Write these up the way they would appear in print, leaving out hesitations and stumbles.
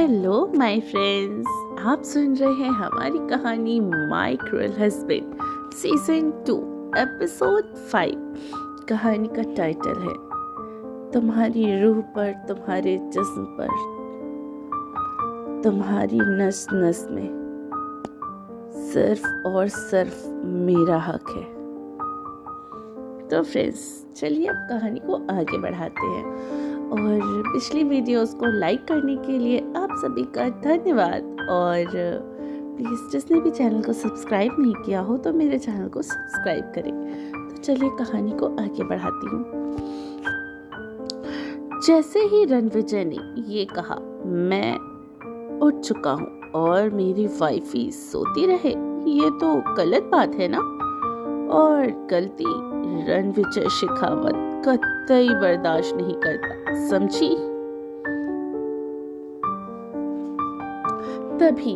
Hello my friends, आप सुन रहे हैं हमारी कहानी my cruel husband season 2 episode 5। कहानी का टाइटल है तुम्हारी रूह पर, तुम्हारे जिस्म पर, तुम्हारी नस नस में सिर्फ और सिर्फ मेरा हक है। तो फ्रेंड्स, चलिए अब कहानी को आगे बढ़ाते हैं और पिछली वीडियोस को लाइक करने के लिए आप सभी का धन्यवाद। और प्लीज़ जिसने भी चैनल को सब्सक्राइब नहीं किया हो तो मेरे चैनल को सब्सक्राइब करें। तो चलिए कहानी को आगे बढ़ाती हूँ। जैसे ही रणविजय ने ये कहा, मैं उठ चुका हूँ और मेरी वाइफ ही सोती रहे, ये तो गलत बात है ना। और गलती रणविजय शेखावत कतई बर्दाश्त नहीं करता, समझी। तभी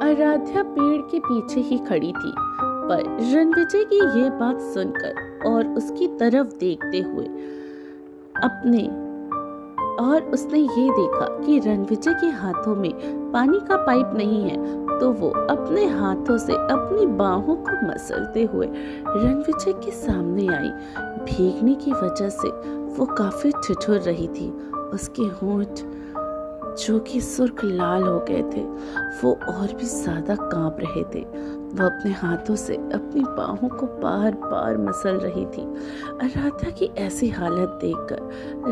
आराध्या पेड़ के पीछे ही खड़ी थी, पर रणविजय की ये बात सुनकर और उसकी तरफ देखते हुए उसने ये देखा कि रणविजय के हाथों में पानी का पाइप नहीं है, तो वो अपने हाथों से अपनी बाहों को मसलते हुए रणविजय के सामने आई। भीगने की वजह से वो काफी ठिठुर रही थी। उसके होंठ जो कि सुर्ख लाल हो गए थे, वो और भी ज्यादा कांप रहे थे। वो अपने हाथों से अपनी बाहों को बार बार मसल रही थी। आराध्या की ऐसी हालत देखकर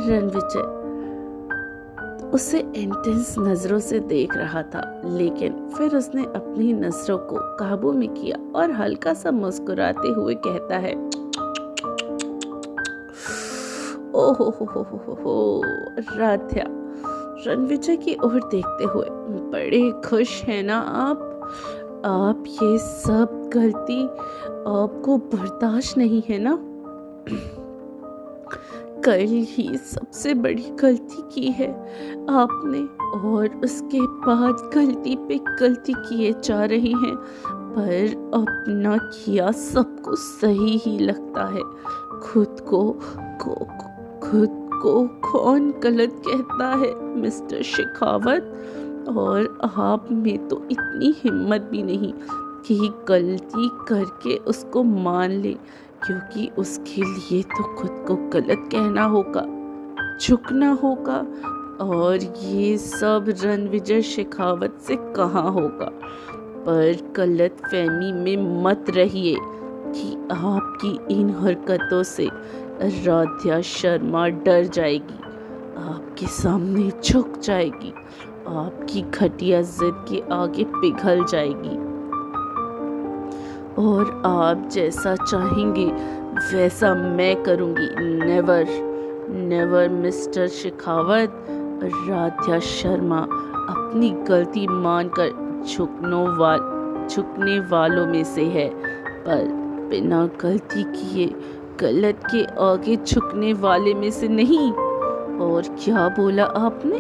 रणविजय उसे इंटेंस नजरों से देख रहा था, लेकिन फिर उसने अपनी नजरों को काबू में किया और हल्का सा मुस्कुराते हुए कहता है, ओहो राध्या। रणविजय की ओर देखते हुए, बड़े खुश हैं ना आप ये सब गलती आपको बर्दाश्त नहीं है ना। कल ही सबसे बड़ी गलती की है आपने, और उसके बाद गलती पे गलती किए जा रही हैं, पर अपना किया सबको सही ही लगता है। खुद को कौन गलत कहता है मिस्टर शेखावत? और आप में तो इतनी हिम्मत भी नहीं कि गलती करके उसको मान ले, क्योंकि उसके लिए तो खुद को गलत कहना होगा, झुकना होगा, और ये सब रणविजय शेखावत से कहाँ होगा। पर गलत फहमी में मत रहिए कि आपकी इन हरकतों से राध्या शर्मा डर जाएगी, आपके सामने झुक जाएगी, आपकी घटिया जिद के आगे पिघल जाएगी, और आप जैसा चाहेंगे वैसा मैं करूंगी। Never mister Shekhawat. राध्या शर्मा अपनी गलती मानकर झुकने वालों में से है, पर बिना गलती किए गलत के आगे झुकने वाले में से नहीं। और क्या बोला आपने?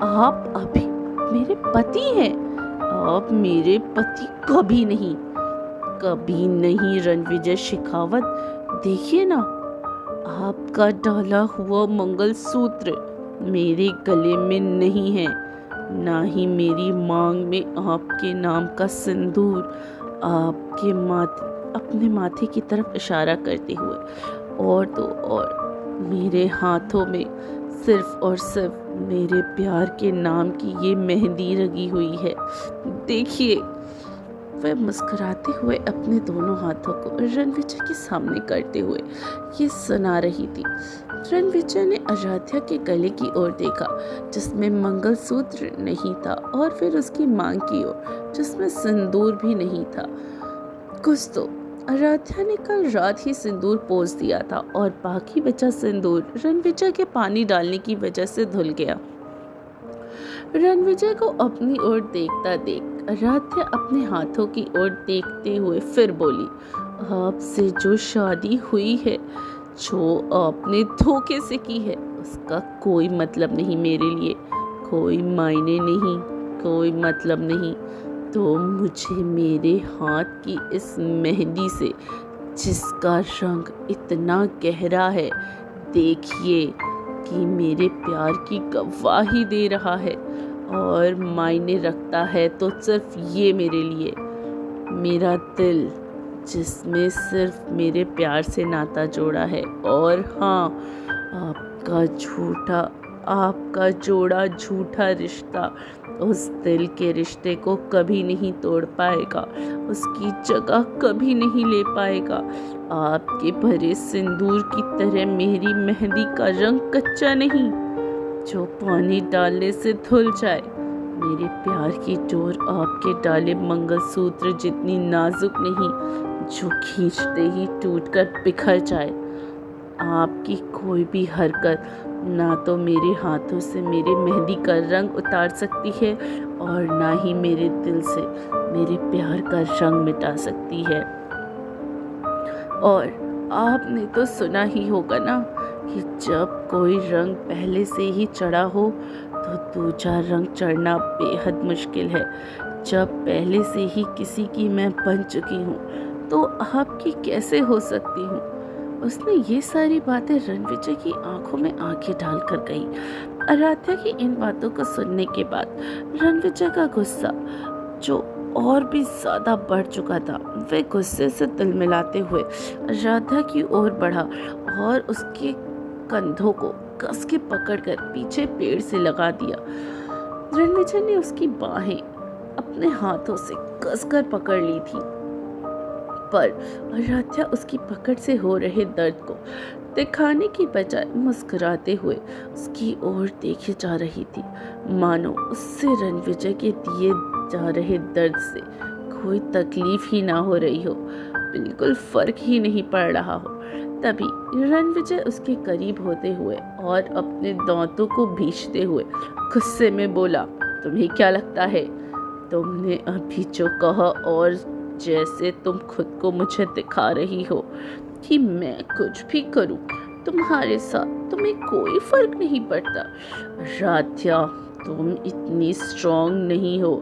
आप अभी मेरे पति हैं। आप मेरे पति कभी नहीं रणविजय शेखावत। देखिए ना, आपका डाला हुआ मंगलसूत्र मेरे गले में नहीं है, ना ही मेरी मांग में आपके नाम का सिंदूर। आपके अपने माथे की तरफ इशारा करते हुए, और मेरे हाथों में सिर्फ और सिर्फ मेरे प्यार के नाम की ये मेहंदी लगी हुई है। देखिए। वह मुस्कुराते हुए अपने दोनों हाथों को रणविजय के सामने करते हुए ये सुना रही थी। रणविजय ने आराध्या के गले की ओर देखा, जिसमें मंगलसूत्र नहीं था, और फिर उसकी मांग की ओर, जिसमें सिंदूर भी नहीं था। कुछ तो आराध्या ने कल रात ही सिंदूर पोंछ दिया था, और बाकी बचा सिंदूर रणविजय के पानी डालने की वजह से धुल गया। रणविजय को अपनी ओर देखता देख आराध्या अपने हाथों की ओर देखते हुए फिर बोली, आपसे जो शादी हुई है, जो आपने धोखे से की है, उसका कोई मतलब नहीं मेरे लिए, कोई मायने नहीं, कोई मतलब नहीं। तो मुझे मेरे हाथ की इस मेहंदी से, जिसका रंग इतना गहरा है, देखिए कि मेरे प्यार की गवाही दे रहा है, और मायने रखता है तो सिर्फ ये मेरे लिए, मेरा दिल जिसमें सिर्फ मेरे प्यार से नाता जोड़ा है। और हाँ, आपका जोड़ा झूठा रिश्ता उस दिल के रिश्ते को कभी नहीं तोड़ पाएगा, उसकी जगह कभी नहीं ले पाएगा। आपके भरे सिंदूर की तरह मेरी मेहंदी का रंग कच्चा नहीं, जो पानी डालने से धुल जाए। मेरे प्यार की डोर आपके डाले मंगलसूत्र जितनी नाजुक नहीं, जो खींचते ही टूटकर बिखर जाए। आपकी कोई भी हरकत ना तो मेरे हाथों से मेरे मेहंदी का रंग उतार सकती है और ना ही मेरे दिल से मेरे प्यार का रंग मिटा सकती है। और आपने तो सुना ही होगा ना कि जब कोई रंग पहले से ही चढ़ा हो तो दूसरा रंग चढ़ना बेहद मुश्किल है। जब पहले से ही किसी की मैं बन चुकी हूँ तो आपकी कैसे हो सकती हूँ। उसने ये सारी बातें रणविजय की आंखों में आंखें डालकर कही। आराध्या की इन बातों को सुनने के बाद रणविजय का गुस्सा, जो और भी ज्यादा बढ़ चुका था, वे गुस्से से तिल मिलाते हुए आराध्या की ओर बढ़ा और उसके कंधों को कस के पकड़कर पीछे पेड़ से लगा दिया। रणविजय ने उसकी बाहें अपने हाथों से कसकर पकड़ ली थी, पर आराध्या उसकी पकड़ से हो रहे दर्द को दिखाने की बजाय मुस्कुराते हुए उसकी ओर देखे जा रही थी, मानो उससे रणविजय के दिए जा रहे दर्द से कोई तकलीफ ही ना हो रही हो, बिल्कुल फर्क ही नहीं पड़ रहा हो। तभी रणविजय उसके करीब होते हुए और अपने दांतों को भींचते हुए गुस्से में बोला, तुम्हें क्या लगता है, तुमने अभी जो कहा और जैसे तुम खुद को मुझे दिखा रही हो कि मैं कुछ भी करूं तुम्हारे साथ तुम्हें कोई फर्क नहीं पड़ता। राध्या, तुम इतनी स्ट्रांग नहीं हो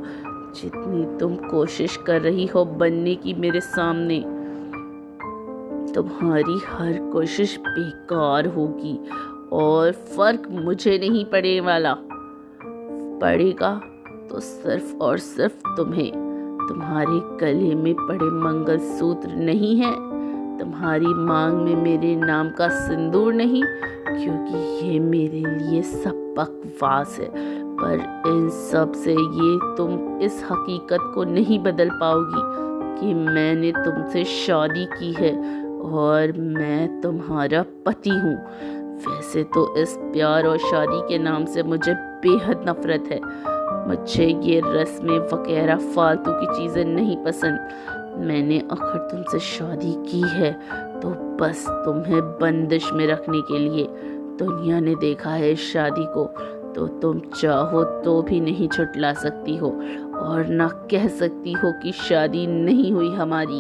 जितनी तुम कोशिश कर रही हो बनने की मेरे सामने। तुम्हारी हर कोशिश बेकार होगी और फर्क मुझे नहीं पड़ने वाला, पड़ेगा तो सिर्फ और सिर्फ तुम्हें। तुम्हारे गले में पड़े मंगलसूत्र नहीं है, तुम्हारी मांग में मेरे नाम का सिंदूर नहीं, क्योंकि ये मेरे लिए सब बकवास है। पर इन सब से ये तुम इस हकीकत को नहीं बदल पाओगी कि मैंने तुमसे शादी की है और मैं तुम्हारा पति हूँ। वैसे तो इस प्यार और शादी के नाम से मुझे बेहद नफरत है। मुझे ये रस्में वगैरह फालतू की चीज़ें नहीं पसंद। मैंने आखिर तुमसे शादी की है तो बस तुम्हें बंदिश में रखने के लिए। दुनिया ने देखा है इस शादी को, तो तुम चाहो तो भी नहीं छुटला सकती हो और ना कह सकती हो कि शादी नहीं हुई हमारी।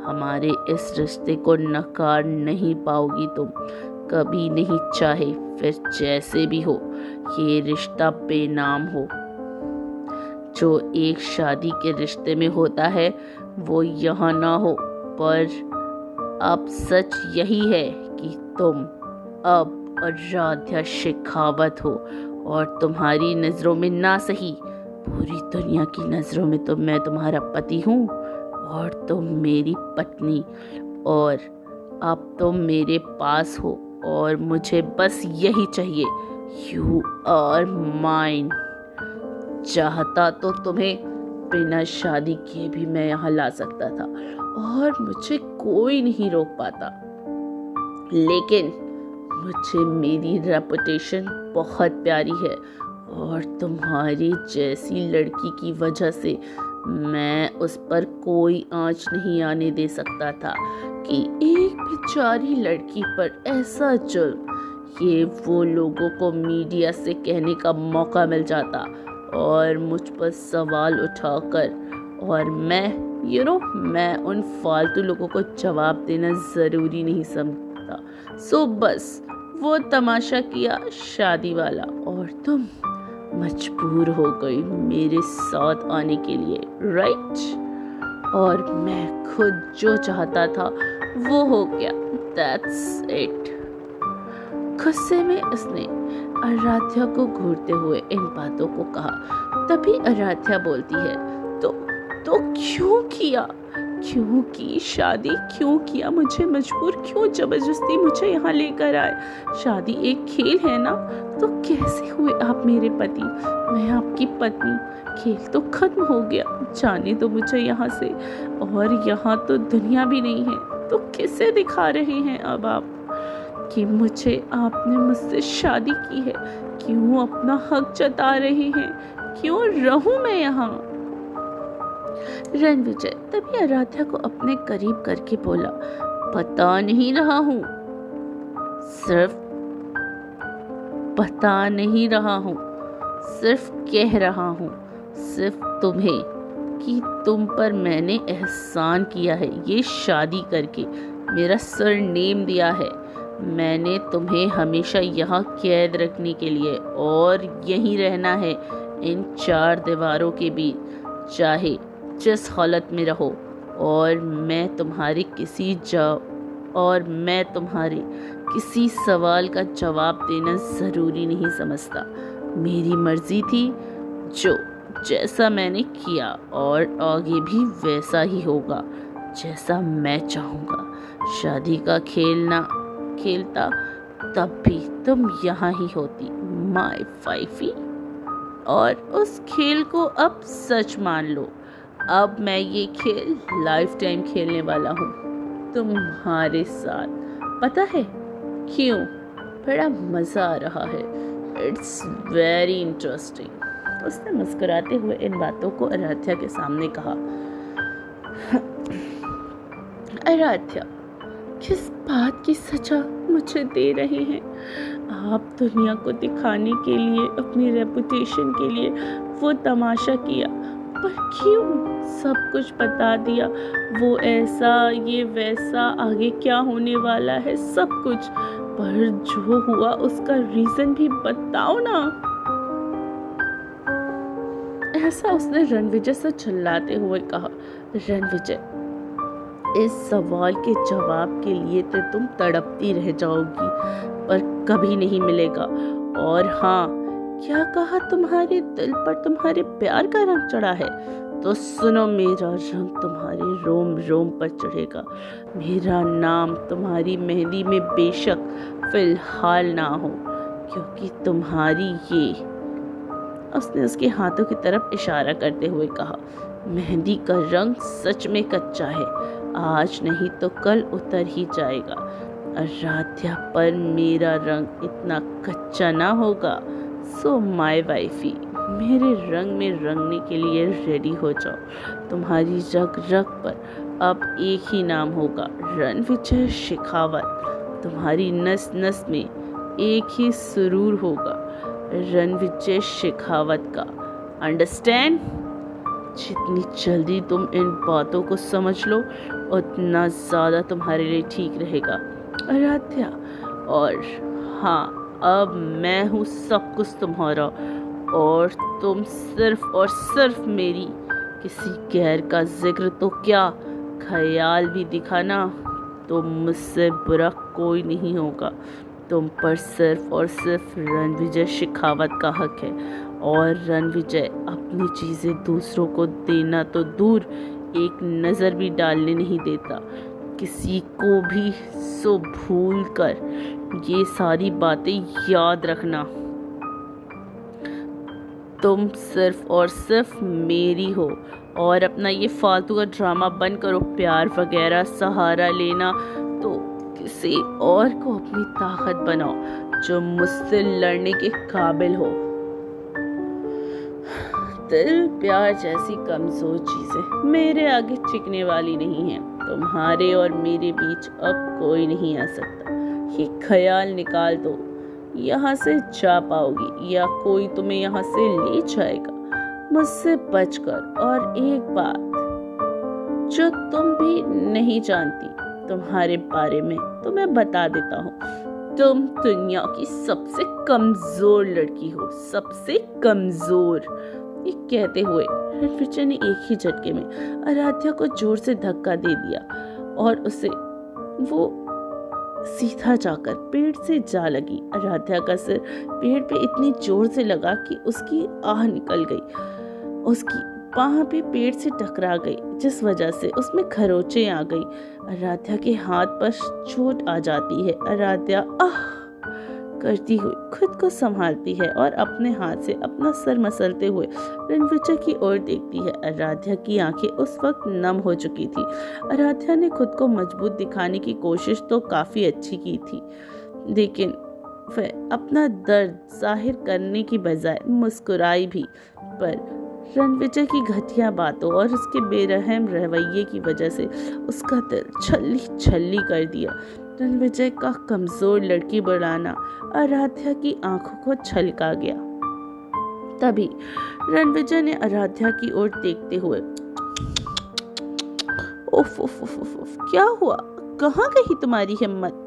हमारे इस रिश्ते को नकार नहीं पाओगी तुम कभी नहीं, चाहे फिर जैसे भी हो ये रिश्ता बेनाम हो। जो एक शादी के रिश्ते में होता है वो यहाँ ना हो, पर अब सच यही है कि तुम अब आराध्या शेखावत हो और तुम्हारी नज़रों में ना सही पूरी दुनिया की नज़रों में तो मैं तुम्हारा पति हूँ और तुम मेरी पत्नी, और अब तुम मेरे पास हो और मुझे बस यही चाहिए, यू आर माइन। चाहता तो तुम्हें बिना शादी किए भी मैं यहाँ ला सकता था और मुझे कोई नहीं रोक पाता, लेकिन मुझे मेरी रेपुटेशन बहुत प्यारी है और तुम्हारी जैसी लड़की की वजह से मैं उस पर कोई आंच नहीं आने दे सकता था कि एक बेचारी लड़की पर ऐसा जुल्म। ये वो लोगों को मीडिया से कहने का मौका मिल जाता और मुझ पर सवाल उठाकर, और मैं उन फालतू लोगों को जवाब देना ज़रूरी नहीं समझता। सो बस वो तमाशा किया शादी वाला और तुम मजबूर हो गई मेरे साथ आने के लिए, राइट? और मैं खुद जो चाहता था वो हो गया, दैट्स इट। गुस्से में उसने आराध्या को घूरते हुए इन बातों को कहा तभी आराध्या बोलती है, तो क्यों किया, क्यों की शादी, क्यों किया, मुझे मजबूर क्यों जबरदस्ती मुझे यहाँ लेकर आए। शादी एक खेल है ना, तो कैसे हुए आप मेरे पति, मैं आपकी पत्नी। खेल तो खत्म हो गया, जाने दो मुझे यहाँ से। और यहाँ तो दुनिया भी नहीं है, तो किसे दिखा रहे हैं अब आप कि आपने मुझसे शादी की है। क्यों अपना हक जता रहे हैं, क्यों रहूं मैं यहाँ। रणविजय तभी आराध्या को अपने करीब करके बोला, बता नहीं रहा हूँ, सिर्फ बता नहीं रहा हूँ, सिर्फ कह रहा हूँ, सिर्फ तुम्हें कि तुम पर मैंने एहसान किया है, ये शादी करके मेरा सरनेम दिया है। मैंने तुम्हें हमेशा यहाँ कैद रखने के लिए और यहीं रहना है इन 4 दीवारों के बीच, चाहे जिस हालत में रहो। और मैं तुम्हारे किसी सवाल का जवाब देना ज़रूरी नहीं समझता। मेरी मर्जी थी, जो जैसा मैंने किया और आगे भी वैसा ही होगा जैसा मैं चाहूँगा। शादी का खेलता तब भी तुम यहाँ ही होती माय वाइफी। और उस खेल को अब सच मान लो, अब मैं ये खेल लाइफ टाइम खेलने वाला हूँ तुम्हारे साथ। पता है क्यों? बड़ा मज़ा आ रहा है, इट्स वेरी इंटरेस्टिंग। उसने मुस्कुराते हुए इन बातों को आराध्या के सामने कहा। आराध्या, किस बात की सजा मुझे दे रहे हैं आप? दुनिया को दिखाने के लिए, अपनी रेपुटेशन के लिए वो तमाशा किया, पर क्यों? सब कुछ बता दिया, वो ऐसा ये वैसा, आगे क्या होने वाला है, सब कुछ। पर जो हुआ उसका रीजन भी बताओ ना। ऐसा उसने रणविजय से चिल्लाते हुए कहा। रणविजय, इस सवाल के जवाब के लिए तो तुम तड़पती रह जाओगी, पर कभी नहीं मिलेगा। और हाँ, क्या कहा तुम्हारे दिल पर तुम्हारे प्यार का रंग चढ़ा है? तो सुनो, मेरा रंग तुम्हारे रोम रोम पर चढ़ेगा। मेरा नाम तुम्हारी मेहंदी में बेशक फिलहाल ना हो, क्योंकि तुम्हारी ये, उसने उसके हाथों की तरफ इशारा करते हुए कहा, मेहंदी का रंग सच में कच्चा है, आज नहीं तो कल उतर ही जाएगा। आराध्या पर मेरा रंग इतना कच्चा ना होगा। सो माय वाइफी, मेरे रंग में रंगने के लिए रेडी हो जाओ। तुम्हारी रग रग पर अब एक ही नाम होगा, रणविजय शेखावत। तुम्हारी नस नस में एक ही सुरूर होगा, रणविजय शेखावत का। अंडरस्टैंड? जितनी जल्दी तुम इन बातों को समझ लो, उतना ज़्यादा तुम्हारे लिए ठीक रहेगा आराध्या। और हाँ, अब मैं हूँ सब कुछ तुम्हारा, और तुम सिर्फ और सिर्फ मेरी। किसी गैर का जिक्र तो क्या, ख्याल भी दिखाना तो मुझसे बुरा कोई नहीं होगा। तुम पर सिर्फ और सिर्फ रणविजय शेखावत का हक है। और रणविजय अपनी चीज़ें दूसरों को देना तो दूर, एक नज़र भी डालने नहीं देता किसी को भी। सो भूल कर ये सारी बातें याद रखना। तुम सिर्फ और सिर्फ मेरी हो। और अपना ये फालतू का ड्रामा बंद करो। प्यार वगैरह सहारा लेना तो किसी और को अपनी ताकत बनाओ, जो मुझसे लड़ने के काबिल हो। दिल प्यार जैसी कमजोर चीजें मेरे आगे टिकने वाली नहीं है। तुम्हारे और मेरे बीच अब कोई नहीं आ सकता। ये ख्याल निकाल दो, यहाँ से जा पाओगी या कोई तुम्हें यहाँ से ले जाएगा मुझसे बचकर। और एक बात जो तुम भी नहीं जानती तुम्हारे बारे में, तो मैं बता देता हूँ, तुम दुनिया की सबसे कमजोर लड़की हो, सबसे कमजोर। ये कहते हुए रणविजय ने एक ही झटके में आराध्या को जोर से धक्का दे दिया और उसे वो सीधा जाकर पेड़ से जा लगी। आराध्या का सिर पेड़ पे इतनी जोर से लगा कि उसकी आह निकल गई। उसकी बाह भी पेड़ से टकरा गई, जिस वजह से उसमें खरोंचें आ गई। आराध्या के हाथ पर चोट आ जाती है। आराध्या आह करती हुई खुद को संभालती है और अपने हाथ से अपना सर मसलते हुए रणविजय की ओर देखती है। आराध्या की आंखें उस वक्त नम हो चुकी थी। आराध्या ने खुद को मजबूत दिखाने की कोशिश तो काफी अच्छी की थी, लेकिन वह अपना दर्द जाहिर करने की बजाय मुस्कुराई भी। पर रणविजय की घटिया बातों और उसके बेरहम रवैये की वजह से उसका दिल छल्ली छल्ली कर दिया। रणविजय का कमजोर लड़की बनाना आराध्या की आंखों को छलका गया। तभी रणविजय ने आराध्या की ओर देखते हुए उफ उफ उफ उफ उफ, क्या हुआ, कहाँ गई तुम्हारी हिम्मत?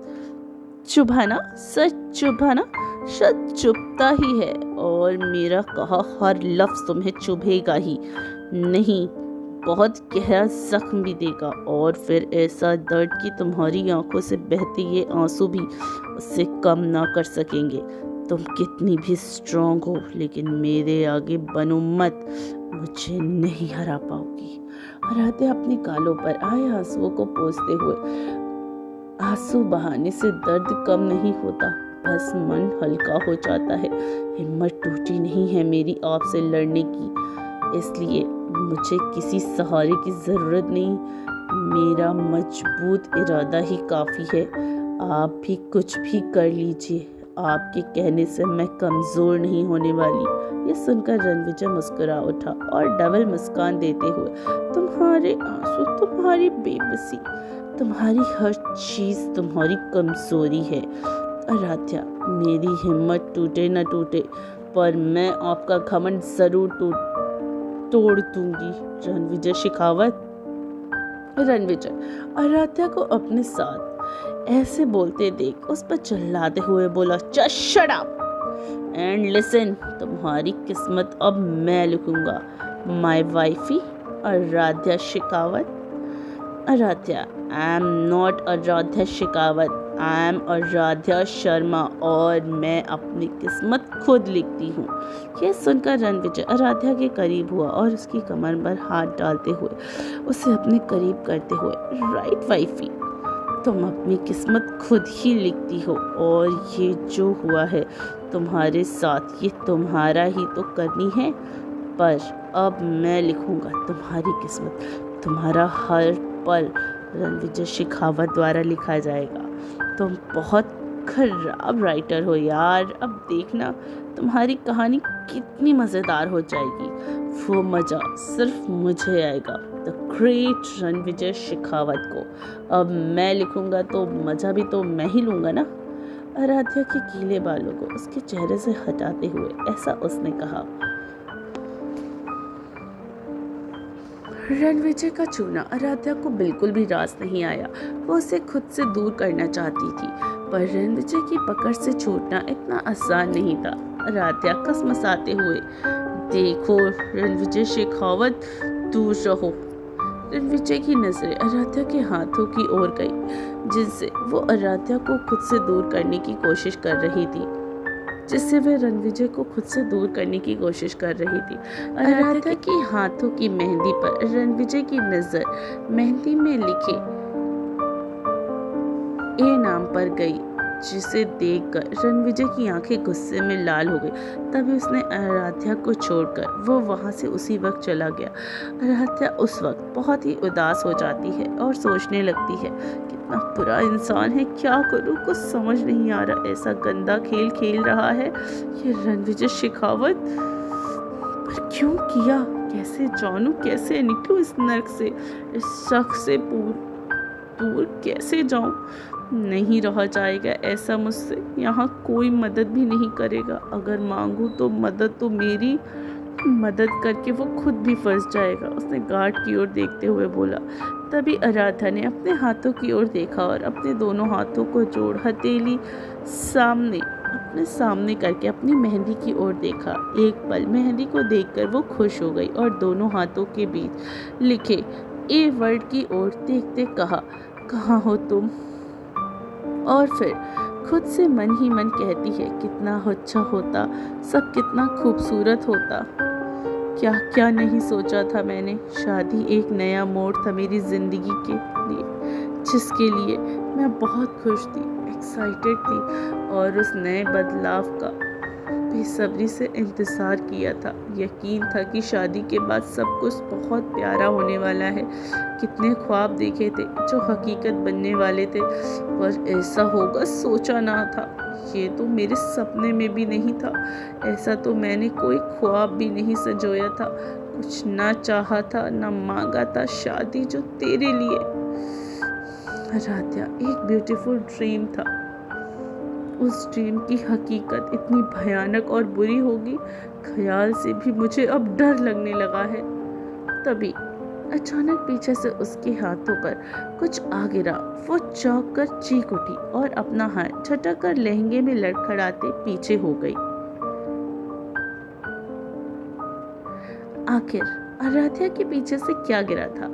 चुभाना, सच चुभाना सच चुभता ही है, और मेरा कहा हर लफ्ज तुम्हें चुभेगा ही नहीं, बहुत गहरा जख्म भी देगा, और फिर ऐसा दर्द कि तुम्हारी आंखों से बहते ये आंसू भी उससे कम ना कर सकेंगे। तुम कितनी भी स्ट्रांग हो, लेकिन मेरे आगे बनो मत, मुझे नहीं हरा पाओगी। आराध्या अपने गालों पर आए आंसुओं को पोंछते हुए, आंसू बहाने से दर्द कम नहीं होता, बस मन हल्का हो जाता है। हिम्मत टूटी नहीं है मेरी आपसे लड़ने की, इसलिए मुझे किसी सहारे की जरूरत नहीं, मेरा मजबूत इरादा ही काफी है। आप भी कुछ भी कर लीजिए, आपके कहने से मैं कमजोर नहीं होने वाली। ये सुनकर रणविजय मुस्कुरा उठा और डबल मुस्कान देते हुए, तुम्हारे आंसू, तुम्हारी बेबसी, तुम्हारी हर चीज तुम्हारी कमजोरी है। आराध्या, मेरी हिम्मत टूटे न टूटे, पर मैं आपका घमंड जरूर तोड़ दूंगी। रणविजय शेखावत। रणविजय आराध्या को अपने साथ ऐसे बोलते देख उस पर चिल्लाते हुए बोला, just shut up and listen, तुम्हारी किस्मत अब मैं लिखूंगा। My wifey Aaradhya Shekhawat. Aaradhya, I am not Aaradhya Shekhawat, I am Aaradhya Sharma, और मैं अपनी किस्मत खुद लिखती हूँ। यह सुनकर रणविजय आराध्या के करीब हुआ और उसकी कमर पर हाथ डालते हुए उसे अपने करीब करते हुए, राइट वाइफी, तुम अपनी किस्मत खुद ही लिखती हो, और ये जो हुआ है तुम्हारे साथ, ये तुम्हारा ही तो करनी है, पर अब मैं लिखूंगा तुम्हारी किस्मत, तुम्हारा हर पल रणविजय शेखावत द्वारा लिखा जाएगा। तुम बहुत खराब राइटर हो यार, अब देखना तुम्हारी कहानी कितनी मज़ेदार हो जाएगी। वो मज़ा सिर्फ मुझे आएगा, द ग्रेट रणविजय शेखावत को। अब मैं लिखूंगा तो मज़ा भी तो मैं ही लूँगा ना। आराध्या के गीले बालों को उसके चेहरे से हटाते हुए ऐसा उसने कहा। रणविजय का छूना आराध्या को बिल्कुल भी रास नहीं आया। वो उसे खुद से दूर करना चाहती थी, पर रणविजय की पकड़ से छूटना इतना आसान नहीं था। आराध्या कसमसाते हुए, देखो रणविजय शेखावत, दूर रहो। रणविजय की नजरें आराध्या के हाथों की ओर गई, जिनसे वो आराध्या को खुद से दूर करने की कोशिश कर रही थी, आराध्या के हाथों की मेहंदी पर रणविजय की नजर मेहंदी में लिखे ए नाम पर गई, जिसे देखकर रणविजय की आंखें गुस्से में लाल हो गई। तभी उसने आराध्या को छोड़कर वो वहां से उसी वक्त चला गया। आराध्या उस वक्त बहुत ही उदास हो जाती है और सोचने लगती है, कितना बुरा इंसान है, क्या करूं, कुछ समझ नहीं आ रहा, ऐसा गंदा खेल खेल रहा है ये रणविजय शेखावत, पर क्यों किया, कैसे जानूं, कैसे निकलूं इस नर्क से, इस शख्स से दूर कैसे जाऊं। नहीं रहा जाएगा ऐसा मुझसे, यहाँ कोई मदद भी नहीं करेगा, अगर मांगू तो मेरी मदद करके वो खुद भी फंस जाएगा। उसने गार्ड की ओर देखते हुए बोला। तभी आराध्या ने अपने हाथों की ओर देखा और अपने दोनों हाथों को जोड़ हथेली अपने सामने करके अपनी मेहंदी की ओर देखा। एक पल मेहंदी को देखकर वो खुश हो गई और दोनों हाथों के बीच लिखे ए वर्ड की ओर देखते कहा, कहाँ हो तुम? और फिर खुद से मन ही मन कहती है, कितना अच्छा होता, सब कितना खूबसूरत होता, क्या क्या नहीं सोचा था मैंने। शादी एक नया मोड़ था मेरी ज़िंदगी के लिए, जिसके लिए मैं बहुत खुश थी, एक्साइटेड थी और उस नए बदलाव का बेसब्री से इंतज़ार किया था। यकीन था कि शादी के बाद सब कुछ बहुत प्यारा होने वाला है। कितने ख्वाब देखे थे जो हकीकत बनने वाले थे, पर ऐसा होगा सोचा ना था। ये तो मेरे सपने में भी नहीं था। ऐसा तो मैंने कोई ख्वाब भी नहीं संजोया था। कुछ ना चाहा था ना मांगा था। शादी जो तेरे लिए आराध्या एक ब्यूटीफुल ड्रीम था, उस ड्रीम की हकीकत इतनी भयानक और बुरी होगी, ख्याल से भी मुझे अब डर लगने लगा है। तभी अचानक पीछे से उसके हाथों पर कुछ आ गिरा। वो चौंक कर चीख उठी और अपना हाथ झटक कर लहंगे में लड़खड़ाते पीछे हो गई। आखिर आराध्या के पीछे से क्या गिरा था?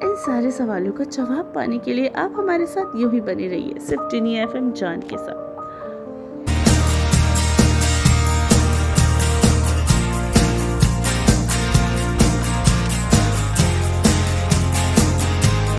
इन सारे सवालों का जवाब पाने के लिए आप हमारे साथ यूं ही बने रहिए सिर्फ टिनी FM जान के साथ।